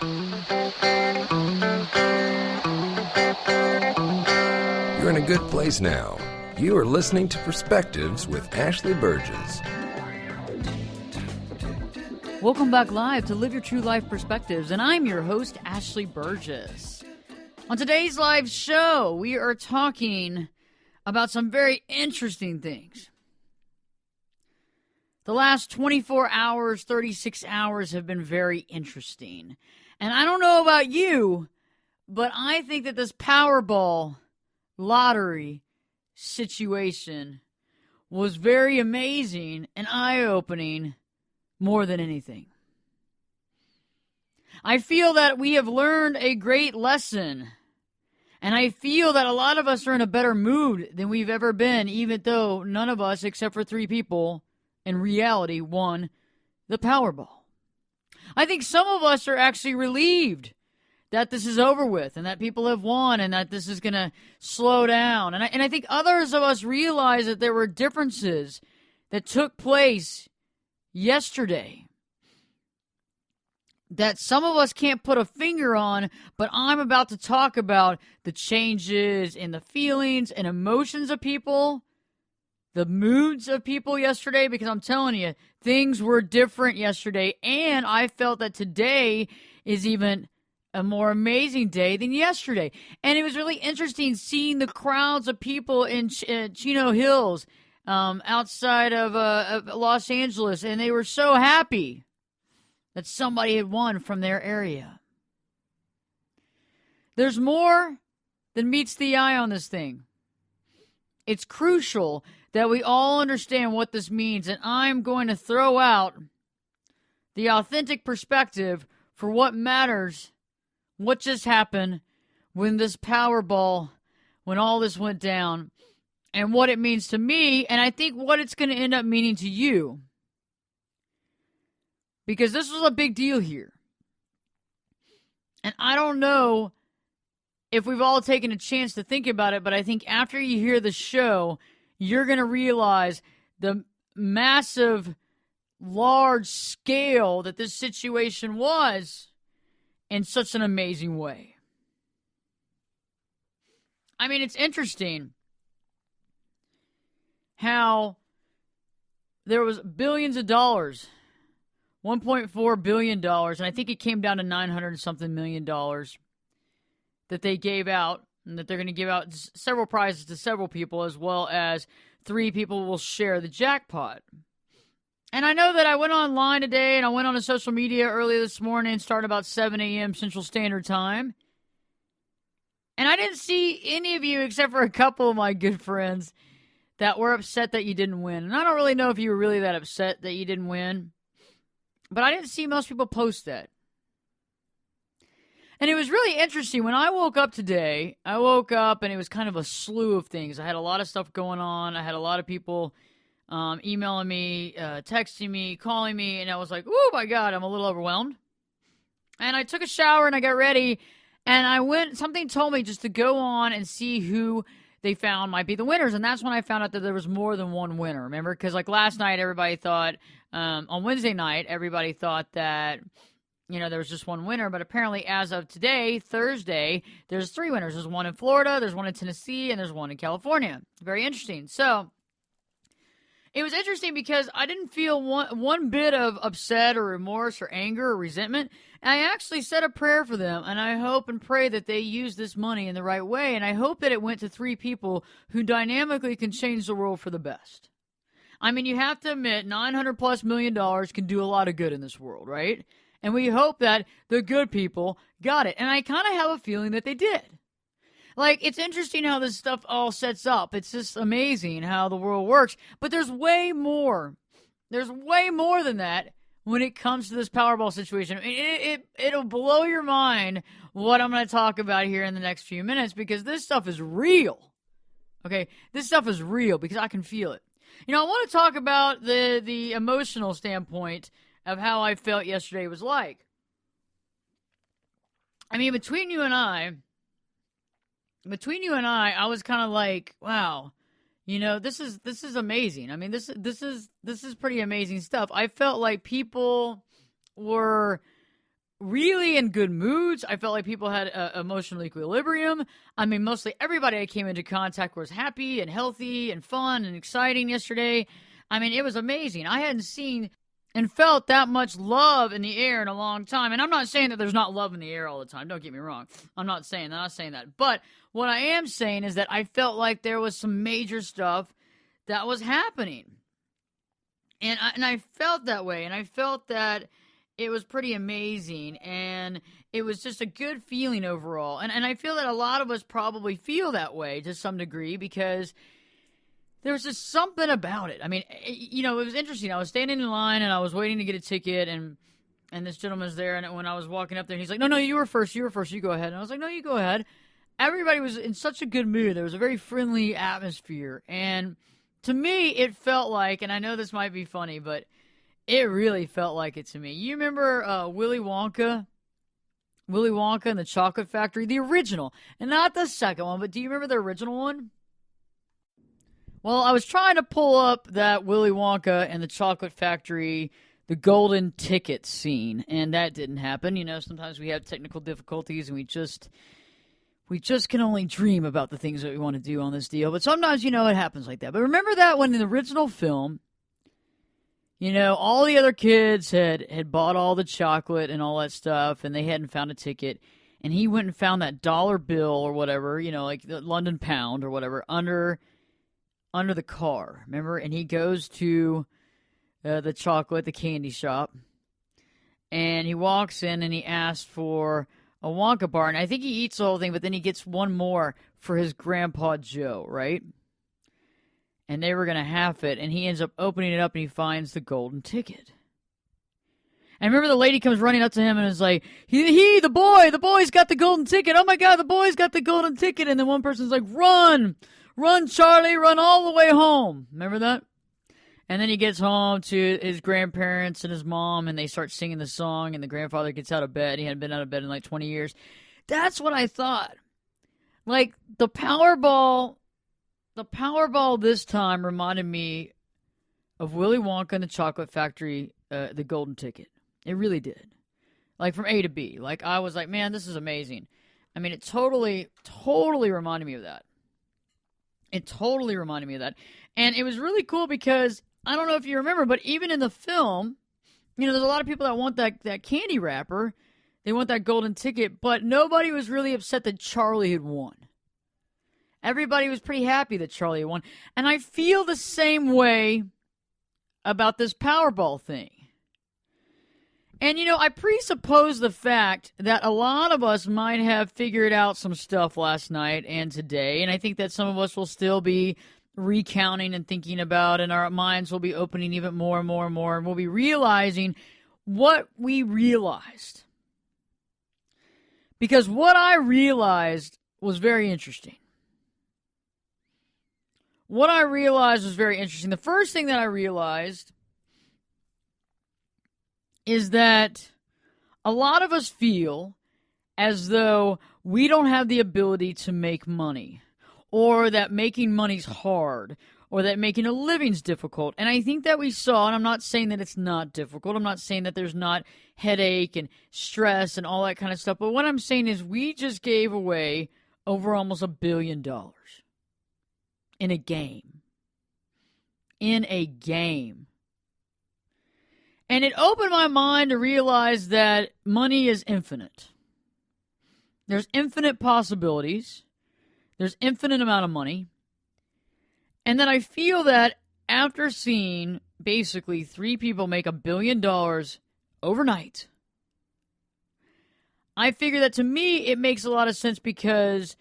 You're in a good place now. You are listening to Perspectives with Ashley Burgess. Welcome back live to Live Your True Life Perspectives, and I'm your host, Ashley Burgess. On today's live show, we are talking about some very interesting things. The last 24 hours, 36 hours have been very interesting. And I don't know about you, but I think that this Powerball lottery situation was very amazing and eye-opening more than anything. I feel that we have learned a great lesson, and I feel that a lot of us are in a better mood than we've ever been, even though none of us, except for 3 people, in reality, won the Powerball. I think some of us are actually relieved that this is over with and that people have won and that this is going to slow down. And I think others of us realize that there were differences that took place yesterday that some of us can't put a finger on, but I'm about to talk about the changes in the feelings and emotions of people, the moods of people yesterday, because I'm telling you, things were different yesterday, and I felt that today is even a more amazing day than yesterday. And it was really interesting seeing the crowds of people in Chino Hills outside of Los Angeles, and they were so happy that somebody had won from their area. There's more than meets the eye on this thing. It's crucial that we all understand what this means, and I'm going to throw out the authentic perspective for what matters, what just happened when this Powerball, when all this went down, and what it means to me, and I think what it's going to end up meaning to you. Because this was a big deal here. And I don't know if we've all taken a chance to think about it, but I think after you hear the show, you're going to realize the massive, large scale that this situation was in such an amazing way. I mean, it's interesting how there was billions of dollars, $1.4 billion, and I think it came down to $900-something million that they gave out, and that they're going to give out several prizes to several people, as well as 3 people will share the jackpot. And I know that I went online today, and I went on to social media early this morning, starting about 7 a.m. Central Standard Time. And I didn't see any of you, except for a couple of my good friends, that were upset that you didn't win. And I don't really know if you were really that upset that you didn't win, but I didn't see most people post that. And it was really interesting. When I woke up today, and it was kind of a slew of things. I had a lot of stuff going on. I had a lot of people emailing me, texting me, calling me, and I was like, oh my God, I'm a little overwhelmed. And I took a shower and I got ready, and something told me just to go on and see who they found might be the winners. And that's when I found out that there was more than one winner. Remember? Because like last night, everybody thought, on Wednesday night, everybody thought that, there was just one winner, but apparently as of today, Thursday, there's 3 winners. There's one in Florida, there's one in Tennessee, and there's one in California. Very interesting. So it was interesting because I didn't feel one bit of upset or remorse or anger or resentment. I actually said a prayer for them, and I hope and pray that they use this money in the right way, and I hope that it went to 3 people who dynamically can change the world for the best. I mean, you have to admit, $900+ million can do a lot of good in this world, right? And we hope that the good people got it. And I kind of have a feeling that they did. Like, it's interesting how this stuff all sets up. It's just amazing how the world works. But there's way more. There's way more than that when it comes to this Powerball situation. It'll blow your mind what I'm going to talk about here in the next few minutes, because this stuff is real. Okay? This stuff is real because I can feel it. I want to talk about the emotional standpoint of how I felt yesterday was like. I mean, between you and I, I was kind of like, wow, this is amazing. I mean, this is pretty amazing stuff. I felt like people were really in good moods. I felt like people had emotional equilibrium. I mean, mostly everybody I came into contact was happy and healthy and fun and exciting yesterday. I mean, it was amazing. I hadn't seen and felt that much love in the air in a long time. And I'm not saying that there's not love in the air all the time. Don't get me wrong. I'm not saying that. But what I am saying is that I felt like there was some major stuff that was happening. And I felt that way. And I felt that it was pretty amazing. And it was just a good feeling overall. And I feel that a lot of us probably feel that way to some degree because there was just something about it. I mean, you know, it was interesting. I was standing in line and I was waiting to get a ticket, and this gentleman was there. And when I was walking up there, he's like, "No, you were first. You go ahead." And I was like, "No, you go ahead." Everybody was in such a good mood. There was a very friendly atmosphere, and to me, it felt like, and I know this might be funny, but it really felt like it to me. You remember Willy Wonka? Willy Wonka and the Chocolate Factory, the original, and not the second one. But do you remember the original one? Well, I was trying to pull up that Willy Wonka and the Chocolate Factory, the golden ticket scene, and that didn't happen. You know, sometimes we have technical difficulties, and we just can only dream about the things that we want to do on this deal. But sometimes, you know, it happens like that. But remember that when in the original film, you know, all the other kids had bought all the chocolate and all that stuff, and they hadn't found a ticket, and he went and found that dollar bill or whatever, you know, like the London pound or whatever, under the car, remember? And he goes to the candy shop, and he walks in and he asks for a Wonka bar, and I think he eats the whole thing, but then he gets one more for his grandpa Joe, right? And they were going to half it, and he ends up opening it up and he finds the golden ticket. And remember the lady comes running up to him and is like, the boy's got the golden ticket. Oh my God, the boy's got the golden ticket. And then one person's like, run, Charlie, run all the way home. Remember that? And then he gets home to his grandparents and his mom, and they start singing the song, and the grandfather gets out of bed. He hadn't been out of bed in like 20 years. That's what I thought. Like, the Powerball this time reminded me of Willy Wonka and the Chocolate Factory, the golden ticket. It really did. Like, from A to B. Like, I was like, man, this is amazing. I mean, it totally reminded me of that. And it was really cool because, I don't know if you remember, but even in the film, you know, there's a lot of people that want that candy wrapper. They want that golden ticket, but nobody was really upset that Charlie had won. Everybody was pretty happy that Charlie had won. And I feel the same way about this Powerball thing. And, you know, I presuppose the fact that a lot of us might have figured out some stuff last night and today, and I think that some of us will still be recounting and thinking about, and our minds will be opening even more and more and more, and we'll be realizing what we realized. Because what I realized was very interesting. The first thing that I realized is that a lot of us feel as though we don't have the ability to make money, or that making money's hard, or that making a living's difficult. And I think that we saw, and I'm not saying that it's not difficult, I'm not saying that there's not headache and stress and all that kind of stuff, but what I'm saying is we just gave away over almost $1 billion in a game. And it opened my mind to realize that money is infinite. There's infinite possibilities. There's infinite amount of money. And then I feel that after seeing basically 3 people make $1 billion overnight, I figure that to me it makes a lot of sense because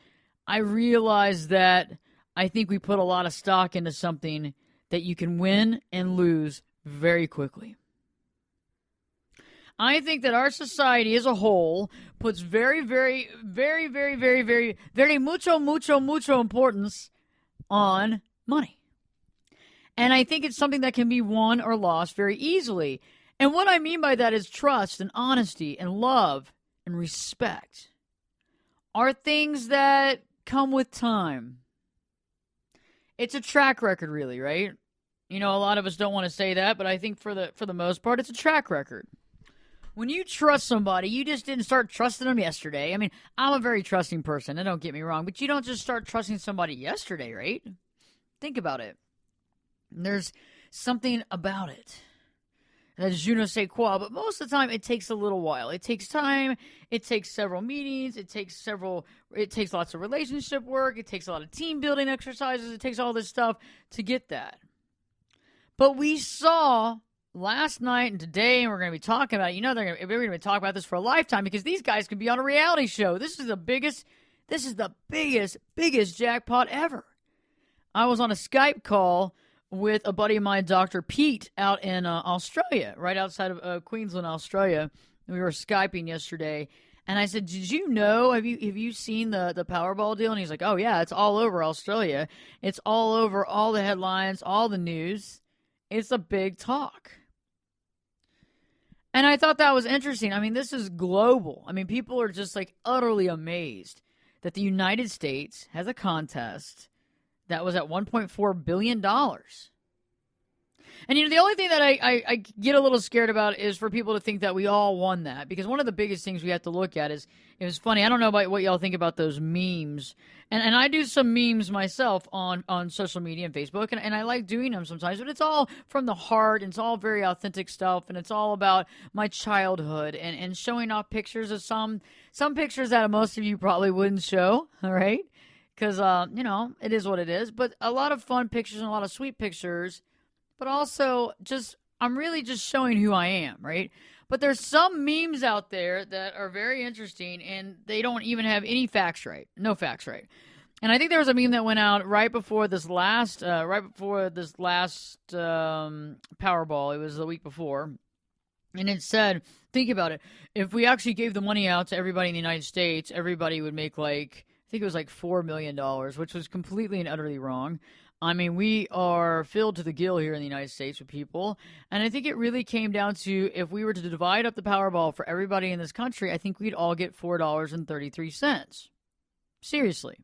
I realize that I think we put a lot of stock into something that you can win and lose very quickly. I think that our society as a whole puts very, very, very, very, very, very, very mucho importance on money. And I think it's something that can be won or lost very easily. And what I mean by that is trust and honesty and love and respect are things that come with time. It's a track record, really, right? You know, a lot of us don't want to say that, but I think for the most part, it's a track record. when you trust somebody, you just didn't start trusting them yesterday. I mean, I'm a very trusting person, and don't get me wrong, but you don't just start trusting somebody yesterday, right? Think about it. There's something about it. That's je ne sais quoi, but most of the time it takes a little while. It takes time. It takes several meetings. It takes lots of relationship work. It takes a lot of team building exercises. It takes all this stuff to get that. But we saw last night and today, and we're going to be talking about it. We're going to be talking about this for a lifetime because these guys could be on a reality show. This is the biggest jackpot ever. I was on a Skype call with a buddy of mine, Dr. Pete, out in Australia, right outside of Queensland, Australia. We were Skyping yesterday, and I said, "Did you know? Have you seen the Powerball deal?" And he's like, "Oh yeah, it's all over Australia. It's all over all the headlines, all the news. It's a big talk." And I thought that was interesting. I mean, this is global. I mean, people are just like utterly amazed that the United States has a contest that was at $1.4 billion. And, the only thing that I get a little scared about is for people to think that we all won that. Because one of the biggest things we have to look at is, it was funny, I don't know about what y'all think about those memes. And I do some memes myself on social media and Facebook, and I like doing them sometimes. But it's all from the heart, and it's all very authentic stuff, and it's all about my childhood and showing off pictures of some pictures that most of you probably wouldn't show, all right? Because, it is what it is. But a lot of fun pictures and a lot of sweet pictures. But also, I'm really just showing who I am, right? But there's some memes out there that are very interesting, and they don't even have any facts right. No facts right. And I think there was a meme that went out right before this last Powerball. It was the week before. And it said, think about it. If we actually gave the money out to everybody in the United States, everybody would make I think it was $4 million, which was completely and utterly wrong. I mean, we are filled to the gill here in the United States with people. And I think it really came down to, if we were to divide up the Powerball for everybody in this country, I think we'd all get $4.33. Seriously.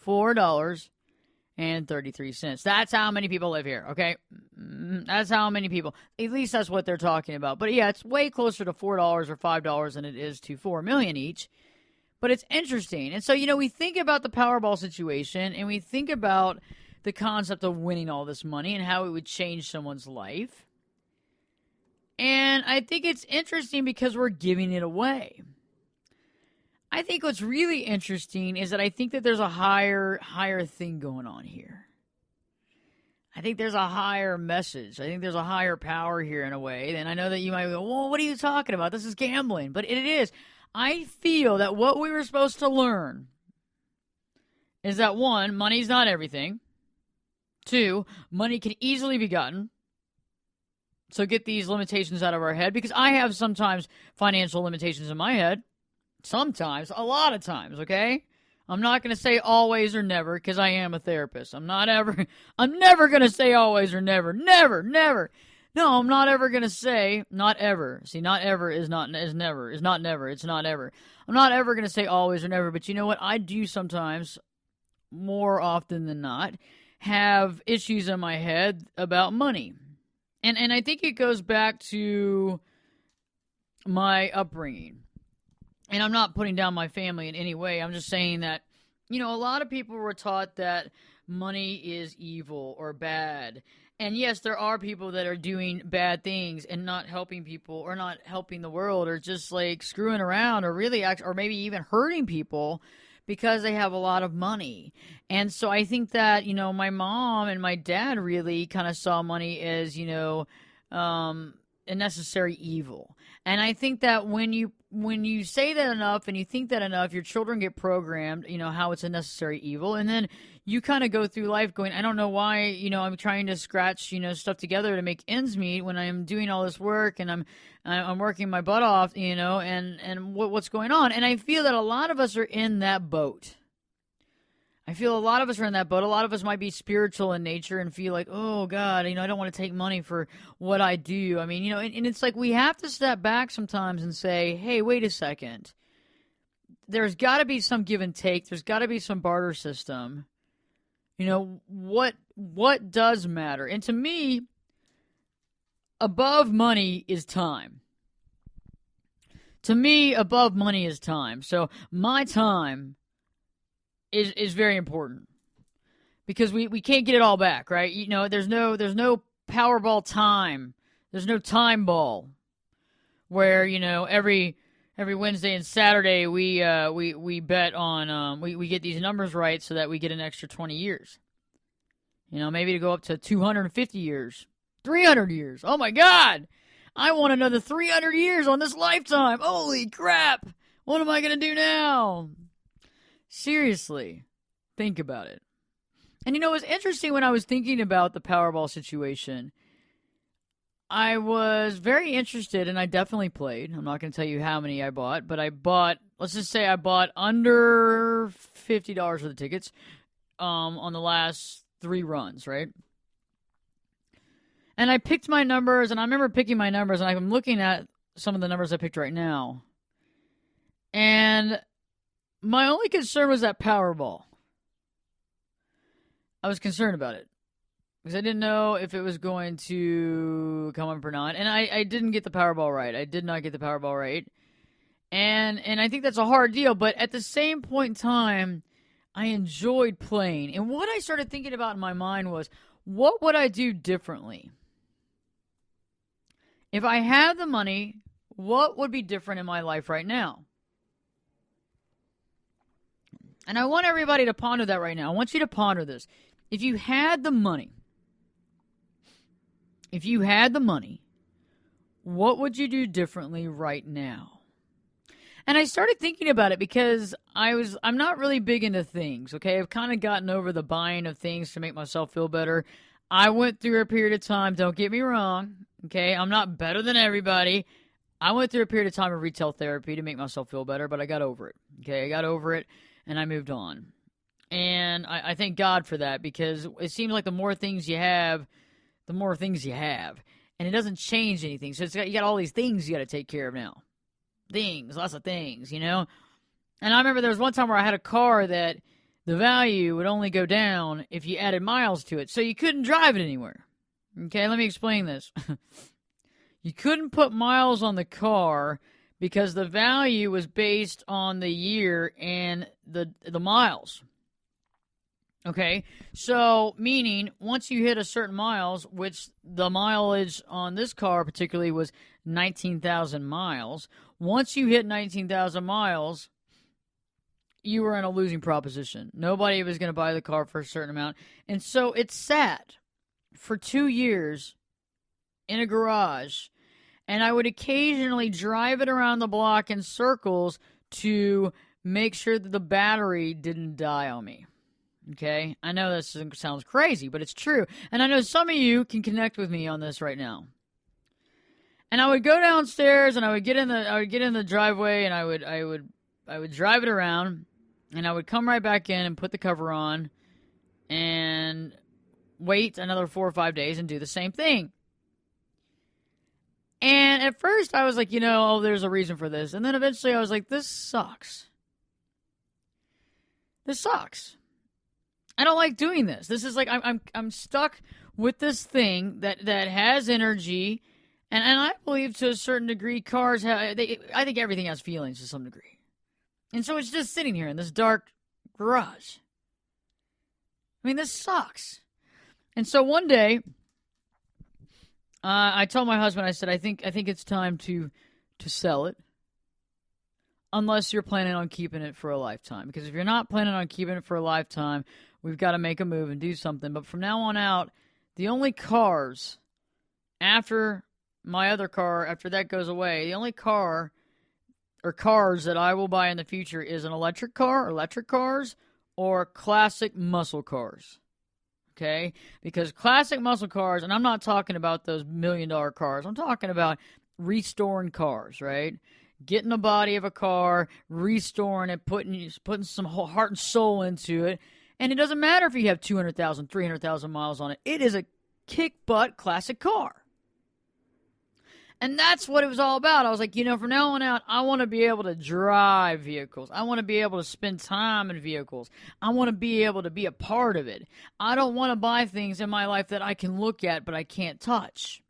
$4.33. That's how many people live here, okay? That's how many people. At least that's what they're talking about. But yeah, it's way closer to $4 or $5 than it is to $4 million each. But it's interesting. And so, we think about the Powerball situation, and we think about the concept of winning all this money and how it would change someone's life. And I think it's interesting because we're giving it away. I think what's really interesting is that I think that there's a higher thing going on here. I think there's a higher message. I think there's a higher power here in a way. And I know that you might go, well, what are you talking about? This is gambling. But it is. I feel that what we were supposed to learn is that, 1, money's not everything. 2, money can easily be gotten. So get these limitations out of our head, because I have sometimes financial limitations in my head. Sometimes, a lot of times, okay? I'm not going to say always or never, because I am a therapist. I'm never going to say always or never. Never. No, I'm not ever going to say not ever. See, not ever is never. It's not never. It's not ever. I'm not ever going to say always or never, but you know what? I do sometimes, more often than not, have issues in my head about money. And I think it goes back to my upbringing. And I'm not putting down my family in any way. I'm just saying that, a lot of people were taught that money is evil or bad. And yes, there are people that are doing bad things and not helping people or not helping the world or just screwing around or really or maybe even hurting people because they have a lot of money. And so I think that, my mom and my dad really kind of saw money as, a necessary evil. And I think that when you say that enough and you think that enough, your children get programmed, how it's a necessary evil. And then you kind of go through life going, I don't know why, I'm trying to scratch, stuff together to make ends meet when I'm doing all this work and I'm working my butt off, and what's going on. And I feel that a lot of us are in that boat. A lot of us might be spiritual in nature and feel like, oh, God, I don't want to take money for what I do. I mean, and it's like we have to step back sometimes and say, hey, wait a second. There's got to be some give and take. There's got to be some barter system. What does matter? And to me, above money is time. To me, above money is time. So my time is very important because we can't get it all back, right? You know, there's no Powerball time. There's no time ball where, you know, every Wednesday and Saturday we bet on we get these numbers right so that we get an extra 20 years. You know, maybe to go up to 250 years, 300 years. Oh my God! I want another 300 years on this lifetime. Holy crap! What am I gonna do now? Seriously, think about it. And you know, it was interesting when I was thinking about the Powerball situation. I was very interested, and I definitely played. I'm not going to tell you how many I bought, but I bought, let's just say I bought under $50 for the tickets on the last 3 runs, right? And I picked my numbers, and I remember picking my numbers, and I'm looking at some of the numbers I picked right now. And my only concern was that Powerball. I was concerned about it. Because I didn't know if it was going to come up or not. And I didn't get the Powerball right. I did not get the Powerball right. And I think that's a hard deal. But at the same point in time, I enjoyed playing. And what I started thinking about in my mind was, what would I do differently? If I had the money, what would be different in my life right now? And I want everybody to ponder that right now. I want you to ponder this. If you had the money, what would you do differently right now? And I started thinking about it because I'm not really big into things, okay? I've kind of gotten over the buying of things to make myself feel better. I went through a period of time, don't get me wrong, okay? I'm not better than everybody. I went through a period of time of retail therapy to make myself feel better, but I got over it, okay? I got over it, and I moved on. And I thank God for that because it seems like the more things you have, the more things you have. And it doesn't change anything. So you got all these things you got to take care of now. Things, lots of things, you know? And I remember there was one time where I had a car that the value would only go down if you added miles to it. So you couldn't drive it anywhere. Okay, let me explain this. You couldn't put miles on the car because the value was based on the year and the miles. Okay, so meaning once you hit a certain miles, which the mileage on this car particularly was 19,000 miles, once you hit 19,000 miles, you were in a losing proposition. Nobody was going to buy the car for a certain amount. And so it sat for 2 years in a garage, and I would occasionally drive it around the block in circles to make sure that the battery didn't die on me. Okay, I know this sounds crazy, but it's true. And I know some of you can connect with me on this right now. And I would go downstairs and I would get in the driveway and I would drive it around and I would come right back in and put the cover on and wait another 4 or 5 days and do the same thing. And at first I was like, there's a reason for this. And then eventually I was like, this sucks. This sucks. I don't like doing this. This is like I'm stuck with this thing that has energy, and I believe to a certain degree cars have. I think everything has feelings to some degree, and so it's just sitting here in this dark garage. I mean, this sucks. And so one day, I told my husband, I said, I think it's time to sell it. Unless you're planning on keeping it for a lifetime. Because if you're not planning on keeping it for a lifetime, we've got to make a move and do something. But from now on out, the only cars after my other car, after that goes away, the only car or cars that I will buy in the future is an electric car, electric cars, or classic muscle cars. Okay? Because classic muscle cars, and I'm not talking about those $1 million cars. I'm talking about restoring cars, right? Getting the body of a car, restoring it, putting some whole heart and soul into it. And it doesn't matter if you have 200,000, 300,000 miles on it. It is a kick-butt classic car. And that's what it was all about. I was like, from now on out, I want to be able to drive vehicles. I want to be able to spend time in vehicles. I want to be able to be a part of it. I don't want to buy things in my life that I can look at but I can't touch.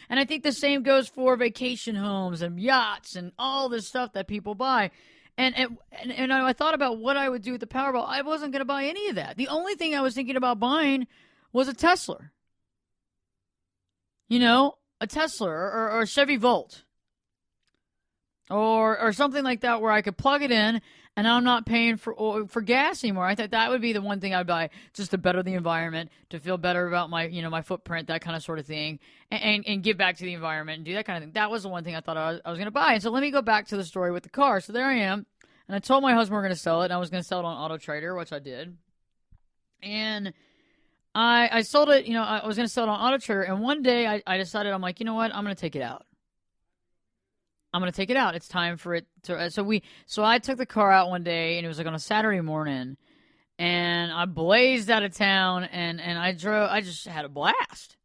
And I think the same goes for vacation homes and yachts and all this stuff that people buy. And I thought about what I would do with the Powerball. I wasn't going to buy any of that. The only thing I was thinking about buying was a Tesla. You know, a Tesla or a Chevy Volt. Or something like that where I could plug it in and I'm not paying for gas anymore. I thought that would be the one thing I'd buy just to better the environment, to feel better about my, my footprint, that kind of sort of thing, and give back to the environment and do that kind of thing. That was the one thing I thought I was going to buy. And so let me go back to the story with the car. So there I am, and I told my husband we're going to sell it, and I was going to sell it on Auto Trader, which I did. And I sold it, I was going to sell it on Auto Trader, and one day I decided, I'm like, you know what, I'm going to take it out. I'm going to take it out. It's time for it to, so I took the car out one day, and it was like on a Saturday morning, and I blazed out of town, and I just had a blast.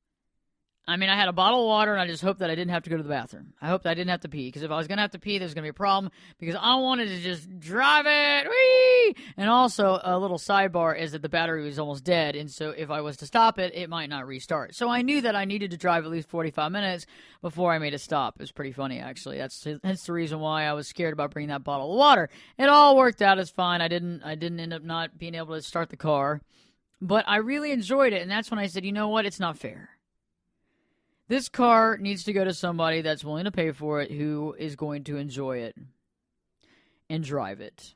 I mean, I had a bottle of water, and I just hoped that I didn't have to go to the bathroom. I hoped I didn't have to pee, because if I was going to have to pee, there's going to be a problem, because I wanted to just drive it. Whee! And also, a little sidebar is that the battery was almost dead, and so if I was to stop it, it might not restart. So I knew that I needed to drive at least 45 minutes before I made a stop. It was pretty funny, actually. That's the reason why I was scared about bringing that bottle of water. It all worked out as fine. I didn't end up not being able to start the car, but I really enjoyed it, and that's when I said, you know what, it's not fair. This car needs to go to somebody that's willing to pay for it, who is going to enjoy it and drive it,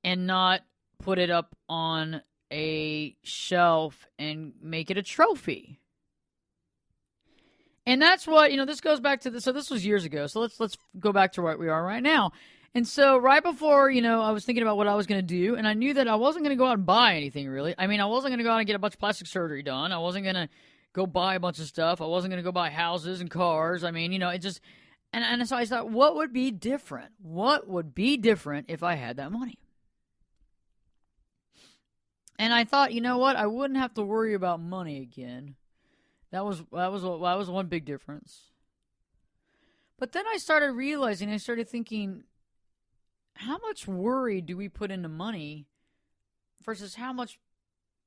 and not put it up on a shelf and make it a trophy. And that's what, this goes back to so this was years ago. So let's go back to where we are right now. And so right before, I was thinking about what I was going to do, and I knew that I wasn't going to go out and buy anything, really. I mean, I wasn't going to go out and get a bunch of plastic surgery done. I wasn't going to go buy a bunch of stuff. I wasn't going to go buy houses and cars. I mean, it just, and so I thought, what would be different? What would be different if I had that money? And I thought, you know what? I wouldn't have to worry about money again. That was one big difference. But then I started realizing, I started thinking, how much worry do we put into money versus how much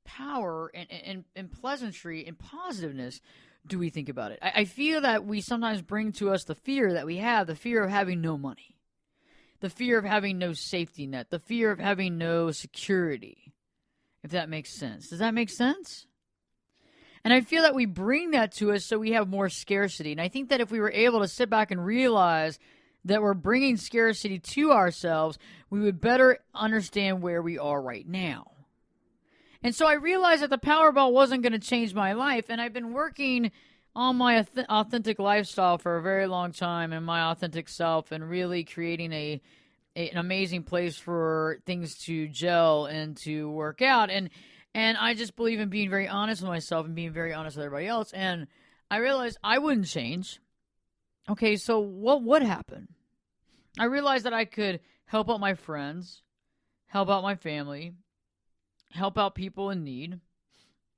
power and pleasantry and positiveness do we think about it? I feel that we sometimes bring to us the fear that we have, the fear of having no money, the fear of having no safety net, the fear of having no security, if that makes sense. Does that make sense? And I feel that we bring that to us so we have more scarcity. And I think that if we were able to sit back and realize that we're bringing scarcity to ourselves, we would better understand where we are right now. And so I realized that the Powerball wasn't going to change my life, and I've been working on my authentic lifestyle for a very long time, and my authentic self, and really creating an amazing place for things to gel and to work out. And I just believe in being very honest with myself and being very honest with everybody else. And I realized I wouldn't change. Okay, so what would happen? I realized that I could help out my friends, help out my family, help out people in need.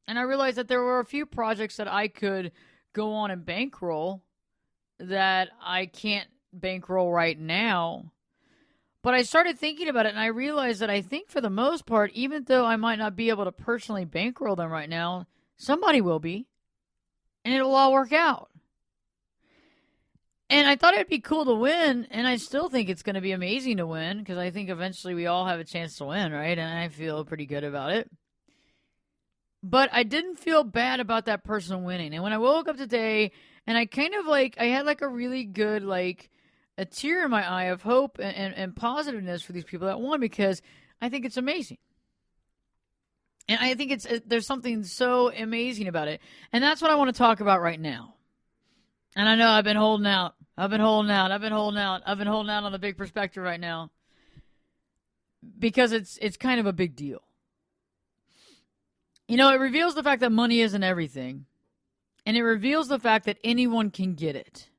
And I realized that there were a few projects that I could go on and bankroll that I can't bankroll right now. But I started thinking about it, and I realized that I think for the most part, even though I might not be able to personally bankroll them right now, somebody will be. And it'll all work out. And I thought it'd be cool to win, and I still think it's going to be amazing to win, because I think eventually we all have a chance to win, right? And I feel pretty good about it. But I didn't feel bad about that person winning. And when I woke up today, and I kind of I had a really good, a tear in my eye of hope and positiveness for these people that won, because I think it's amazing. And I think there's something so amazing about it. And that's what I want to talk about right now. And I know I've been holding out. I've been holding out on the big perspective right now, because it's kind of a big deal. It reveals the fact that money isn't everything, and it reveals the fact that anyone can get it.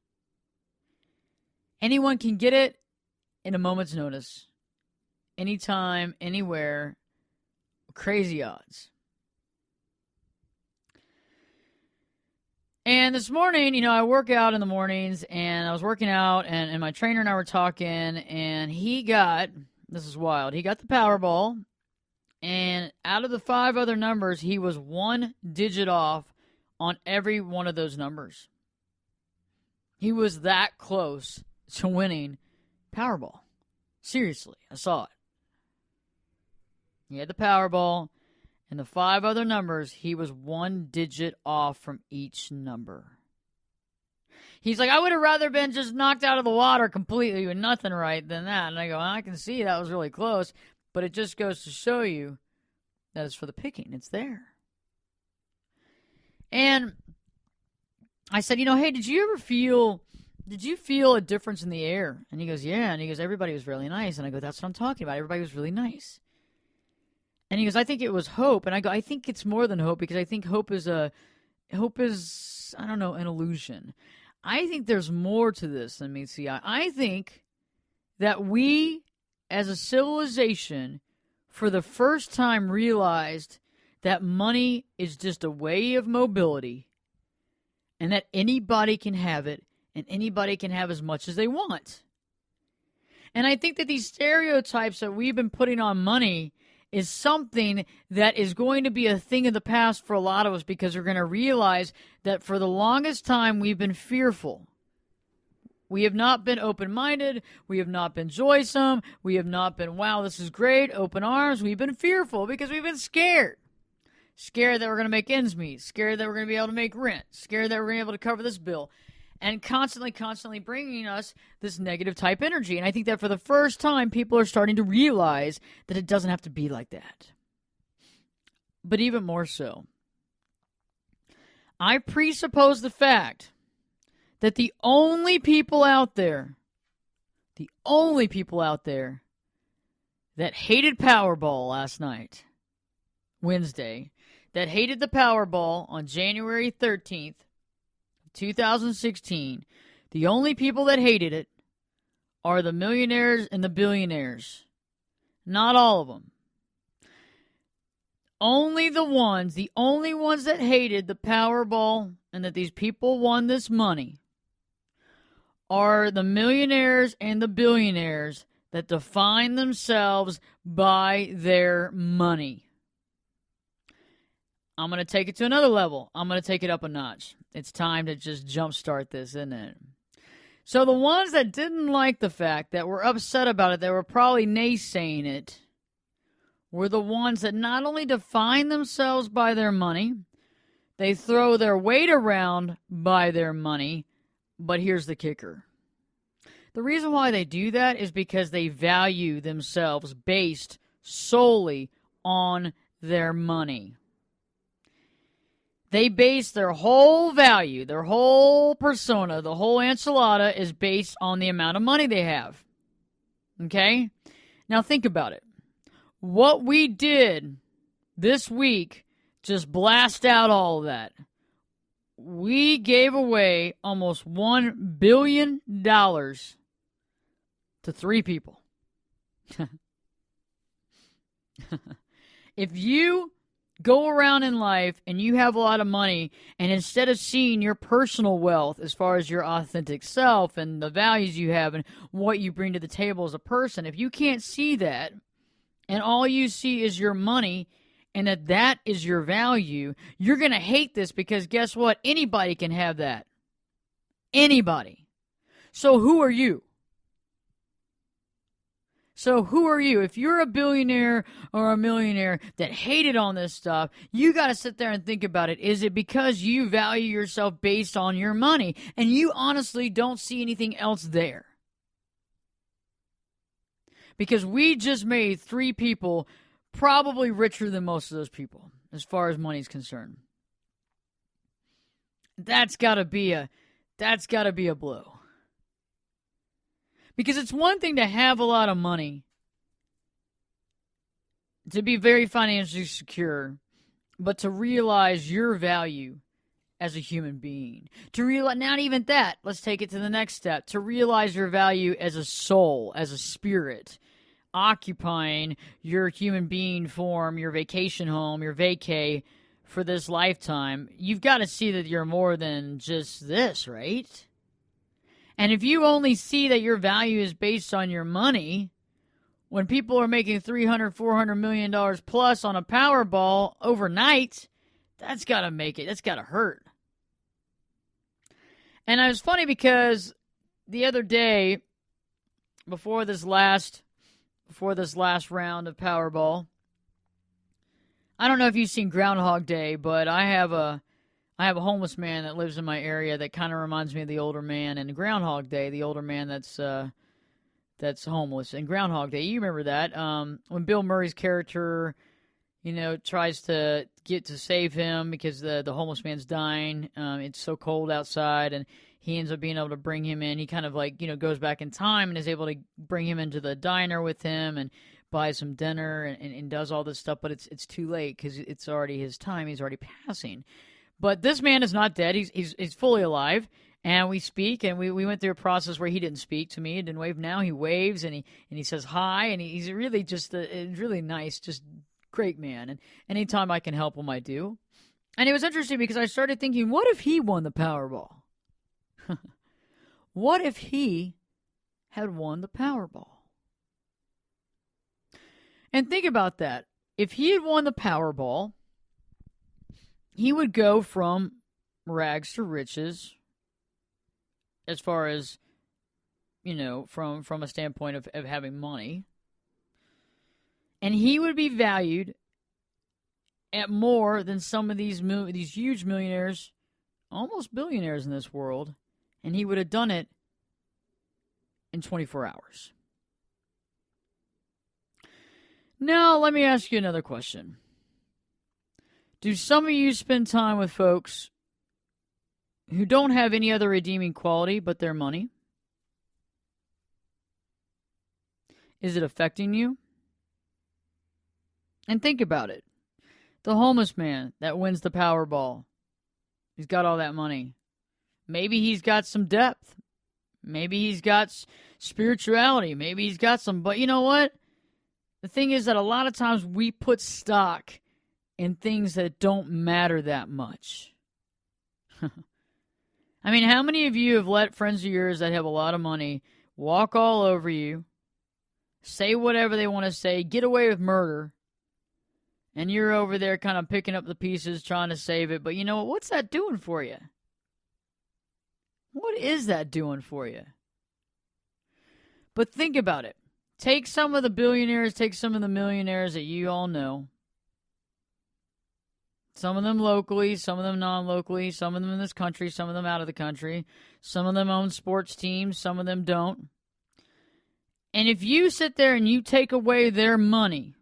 Anyone can get it in a moment's notice, anytime, anywhere, crazy odds. And this morning, I work out in the mornings, and I was working out, and my trainer and I were talking, and this is wild, he got the Powerball, and out of the 5 other numbers, he was 1 digit off on every one of those numbers. He was that close to winning Powerball. Seriously, I saw it. He had the Powerball and the 5 other numbers. He was 1 digit off from each number. He's like, I would have rather been just knocked out of the water completely with nothing right than that. And I go, I can see that was really close. But it just goes to show you that it's for the picking. It's there. And I said, hey, did you feel a difference in the air? And he goes, yeah. And he goes, everybody was really nice. And I go, that's what I'm talking about. Everybody was really nice. And he goes, I think it was hope. And I go, I think it's more than hope, because I think hope is, I don't know, an illusion. I think there's more to this than meets the eye. I think that we, as a civilization, for the first time realized that money is just a way of mobility, and that anybody can have it, and anybody can have as much as they want. And I think that these stereotypes that we've been putting on money is something that is going to be a thing of the past for a lot of us, because we're going to realize that for the longest time we've been fearful. We have not been open-minded. We have not been joysome. We have not been, wow, this is great, open arms. We've been fearful because we've been scared. Scared that we're going to make ends meet. Scared that we're going to be able to make rent. Scared that we're going to be able to cover this bill. And constantly bringing us this negative type energy. And I think that for the first time, people are starting to realize that it doesn't have to be like that. But even more so, I presuppose the fact that the only people out there that hated Powerball last night, Wednesday, that hated the Powerball on January 13th, 2016, the only people that hated it are the millionaires and the billionaires. Not all of them. Only the only ones that hated the Powerball and that these people won this money are the millionaires and the billionaires that define themselves by their money. I'm going to take it to another level. I'm going to take it up a notch. It's time to just jumpstart this, isn't it? So the ones that didn't like the fact, that were upset about it, that were probably naysaying it, were the ones that not only define themselves by their money, they throw their weight around by their money, but here's the kicker. The reason why they do that is because they value themselves based solely on their money. They base their whole value, their whole persona, the whole enchilada is based on the amount of money they have. Okay? Now think about it. What we did this week, just blast out all of that. We gave away almost $1 billion to 3 people. If you go around in life and you have a lot of money, and instead of seeing your personal wealth as far as your authentic self and the values you have and what you bring to the table as a person, if you can't see that and all you see is your money and that is your value, you're going to hate this, because guess what? Anybody can have that. Anybody. So who are you? So who are you? If you're a billionaire or a millionaire that hated on this stuff, you got to sit there and think about it. Is it because you value yourself based on your money and you honestly don't see anything else there? Because we just made 3 people probably richer than most of those people as far as money's concerned. That's got to be a blow. Because it's one thing to have a lot of money, to be very financially secure, but to realize your value as a human being. To realize, not even that, let's take it to the next step, to realize your value as a soul, as a spirit, occupying your human being form, your vacation home, your vacay for this lifetime. You've got to see that you're more than just this, right? And if you only see that your value is based on your money, when people are making $300, $400 million plus on a Powerball overnight, that's got to make it. That's got to hurt. And it was funny because the other day, before this last round of Powerball, I don't know if you've seen Groundhog Day, but I have a homeless man that lives in my area that kind of reminds me of the older man in Groundhog Day, the older man that's homeless. In Groundhog Day, you remember that when Bill Murray's character, tries to get to save him because the homeless man's dying. It's so cold outside, and he ends up being able to bring him in. He kind of goes back in time and is able to bring him into the diner with him and buys some dinner and does all this stuff. But it's too late because it's already his time. He's already passing. But this man is not dead. He's fully alive. And we speak, and we went through a process where he didn't speak to me, he didn't wave. Now he waves, and he says hi, and he's really just really nice, just great man. And anytime I can help him, I do. And it was interesting because I started thinking, what if he won the Powerball? What if he had won the Powerball? And think about that. If he had won the Powerball, he would go from rags to riches, as far as, from a standpoint of having money. And he would be valued at more than some of these huge millionaires, almost billionaires in this world, and he would have done it in 24 hours. Now, let me ask you another question. Do some of you spend time with folks who don't have any other redeeming quality but their money? Is it affecting you? And think about it. The homeless man that wins the Powerball, he's got all that money. Maybe he's got some depth. Maybe he's got spirituality. Maybe he's got some, but you know what? The thing is that a lot of times we put stock in things that don't matter that much. I mean, how many of you have let friends of yours that have a lot of money walk all over you, say whatever they want to say, get away with murder, and you're over there kind of picking up the pieces, trying to save it, but you know what? What's that doing for you? What is that doing for you? But think about it. Take some of the billionaires, take some of the millionaires that you all know. Some of them locally, some of them non-locally, some of them in this country, some of them out of the country. Some of them own sports teams, some of them don't. And if you sit there and you take away their money,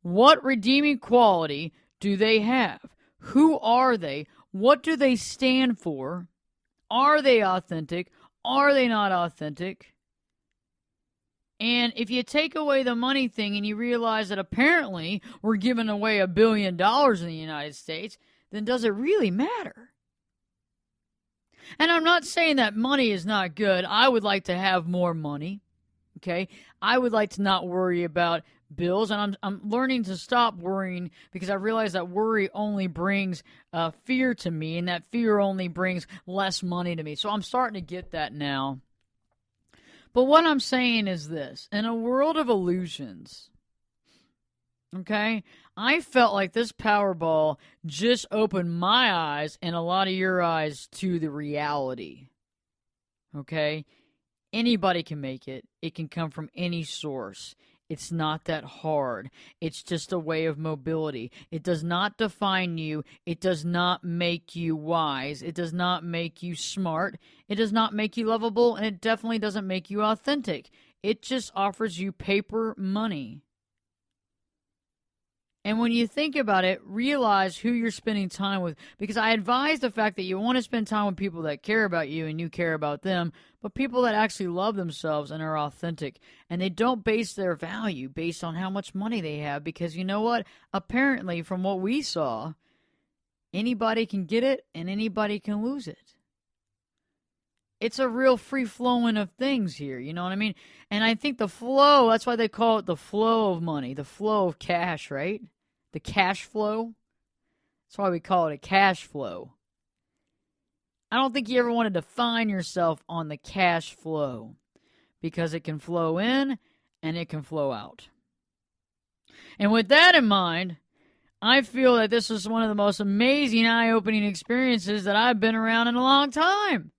what redeeming quality do they have? Who are they? What do they stand for? Are they authentic? Are they not authentic? And if you take away the money thing and you realize that apparently we're giving away $1 billion in the United States, then does it really matter? And I'm not saying that money is not good. I would like to have more money, okay? I would like to not worry about bills, and I'm learning to stop worrying because I realize that worry only brings fear to me, and that fear only brings less money to me. So I'm starting to get that now. But what I'm saying is this. In a world of illusions, okay, I felt like this Powerball just opened my eyes and a lot of your eyes to the reality, okay? Anybody can make it. It can come from any source. It's not that hard. It's just a way of mobility. It does not define you. It does not make you wise. It does not make you smart. It does not make you lovable, and it definitely doesn't make you authentic. It just offers you paper money. And when you think about it, realize who you're spending time with. Because I advise the fact that you want to spend time with people that care about you and you care about them, but people that actually love themselves and are authentic. And they don't base their value based on how much money they have. Because you know what? Apparently, from what we saw, anybody can get it and anybody can lose it. It's a real free-flowing of things here, you know what I mean? And I think the flow, that's why they call it the flow of money, the flow of cash, right? The cash flow. That's why we call it a cash flow. I don't think you ever want to define yourself on the cash flow because it can flow in and it can flow out. And with that in mind, I feel that this is one of the most amazing eye-opening experiences that I've been around in a long time.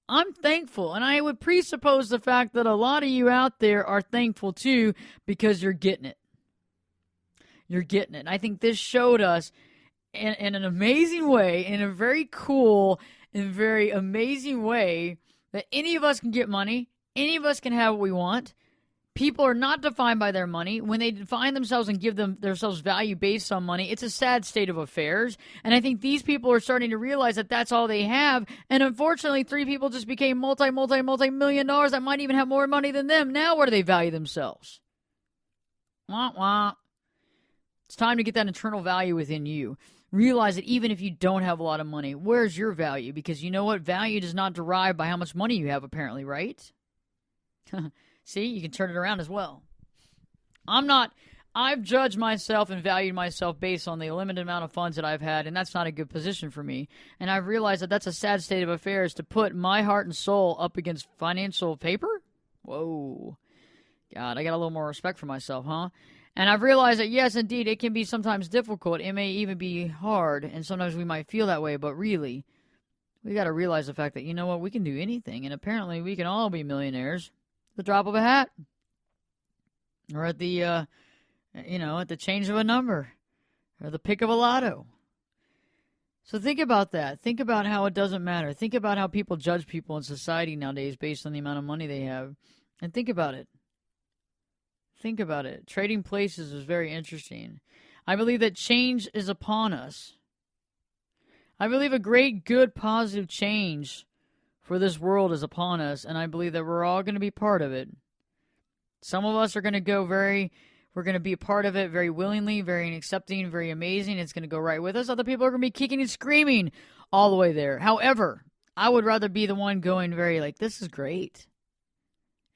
I'm thankful, and I would presuppose the fact that a lot of you out there are thankful too because you're getting it. You're getting it. And I think this showed us in an amazing way, in a very cool and very amazing way, that any of us can get money, any of us can have what we want. People are not defined by their money. When they define themselves and give themselves value based on money, it's a sad state of affairs. And I think these people are starting to realize that that's all they have. And unfortunately, 3 people just became multi-million dollars that might even have more money than them. Now where do they value themselves? Wah, wah. It's time to get that internal value within you. Realize that even if you don't have a lot of money, where's your value? Because you know what? Value does not derive by how much money you have, apparently, right? See, you can turn it around as well. I've judged myself and valued myself based on the limited amount of funds that I've had, and that's not a good position for me. And I've realized that that's a sad state of affairs, to put my heart and soul up against financial paper? Whoa. God, I got a little more respect for myself, huh? And I've realized that, yes, indeed, it can be sometimes difficult. It may even be hard, and sometimes we might feel that way, but really, we got to realize the fact that, you know what, we can do anything, and apparently we can all be millionaires. The drop of a hat, or at the, at the change of a number, or the pick of a lotto. So think about that. Think about how it doesn't matter. Think about how people judge people in society nowadays based on the amount of money they have, and think about it. Think about it. Trading places is very interesting. I believe that change is upon us. I believe a great, good, positive change for this world is upon us, and I believe that we're all going to be part of it. Some of us are going to we're going to be a part of it very willingly, very accepting, very amazing. It's going to go right with us. Other people are going to be kicking and screaming all the way there. However, I would rather be the one going very this is great.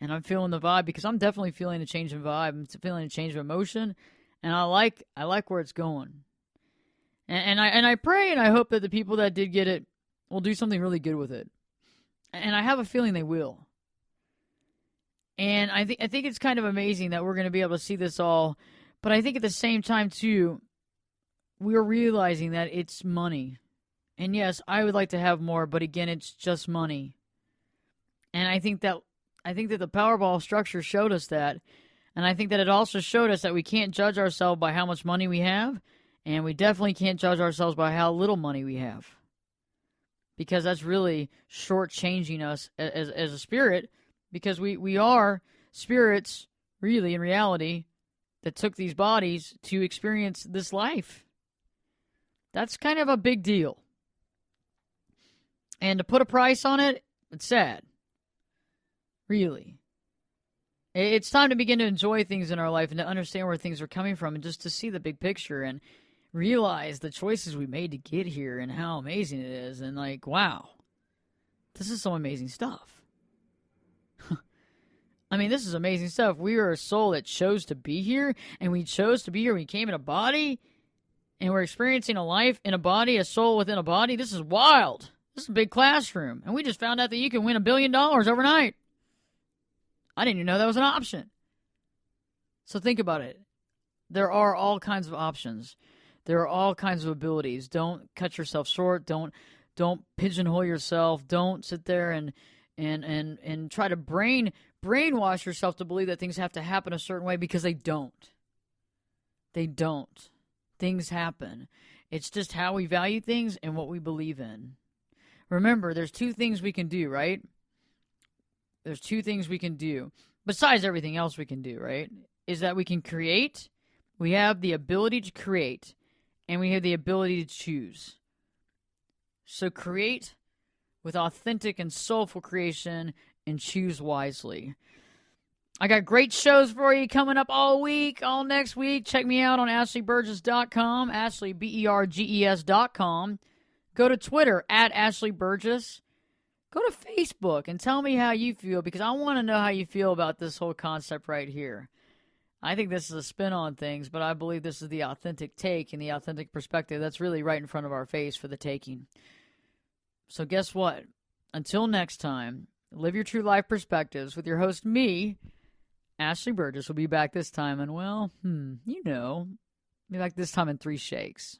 And I'm feeling the vibe, because I'm definitely feeling a change in vibe. I'm feeling a change of emotion, and I like where it's going. And I pray and I hope that the people that did get it will do something really good with it. And I have a feeling they will. And I think it's kind of amazing that we're going to be able to see this all. But I think at the same time, too, we're realizing that it's money. And yes, I would like to have more, but again, it's just money. And I think that the Powerball structure showed us that. And I think that it also showed us that we can't judge ourselves by how much money we have. And we definitely can't judge ourselves by how little money we have. Because that's really shortchanging us as a spirit, because we are spirits, really, in reality, that took these bodies to experience this life. That's kind of a big deal. And to put a price on it, it's sad. Really. It's time to begin to enjoy things in our life and to understand where things are coming from, and just to see the big picture and realize the choices we made to get here and how amazing it is. And wow, this is some amazing stuff. I mean, this is amazing stuff. We are a soul that chose to be here, and we chose to be here. We came in a body, and we're experiencing a life in a body, a soul within a body. This is wild. This is a big classroom. And we just found out that you can win $1 billion overnight. I didn't even know that was an option. So think about it. There are all kinds of options. There are all kinds of abilities. Don't cut yourself short. Don't pigeonhole yourself. Don't sit there and try to brainwash yourself to believe that things have to happen a certain way, because they don't. They don't. Things happen. It's just how we value things and what we believe in. Remember, there's 2 things we can do, right? There's 2 things we can do, besides everything else we can do, right? Is that we can create. We have the ability to create. And we have the ability to choose. So create with authentic and soulful creation, and choose wisely. I got great shows for you coming up all week, all next week. Check me out on AshleyBurgess.com, Ashley, BERGES.com. Go to Twitter, @AshleyBurgess. Go to Facebook and tell me how you feel, because I want to know how you feel about this whole concept right here. I think this is a spin on things, but I believe this is the authentic take and the authentic perspective that's really right in front of our face for the taking. So guess what? Until next time, live your true life perspectives with your host, me, Ashley Burgess. Will be back this time, and be back this time in 3 shakes.